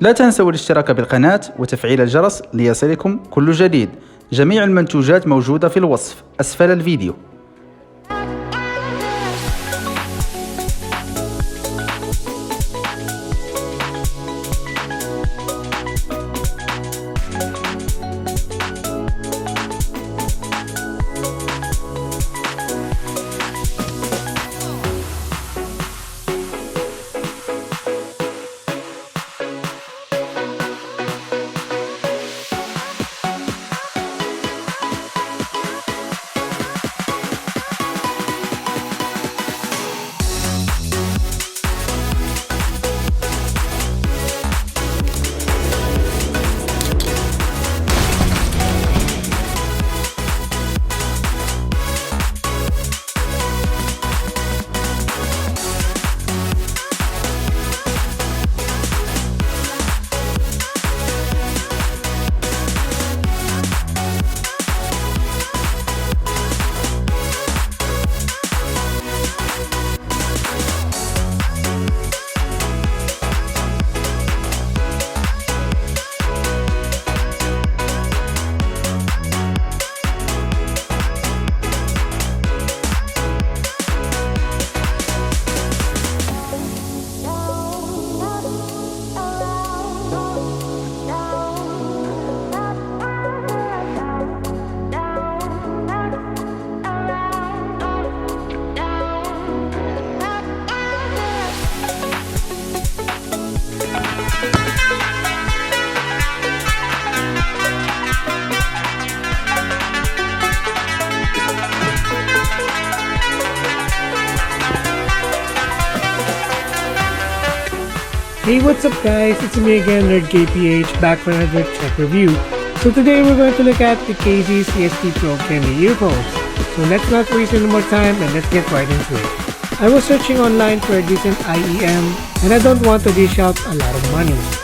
لا تنسوا الاشتراك بالقناة وتفعيل الجرس ليصلكم كل جديد. جميع المنتوجات موجودة في الوصف أسفل الفيديو. Hey, what's up guys, it's me again, NerdKPH, back for another tech review. So today we're going to look at the KZ CST Pro Candy earphones. So let's not waste any more time and let's get right into it. I was searching online for a decent IEM and I don't want to dish out a lot of money.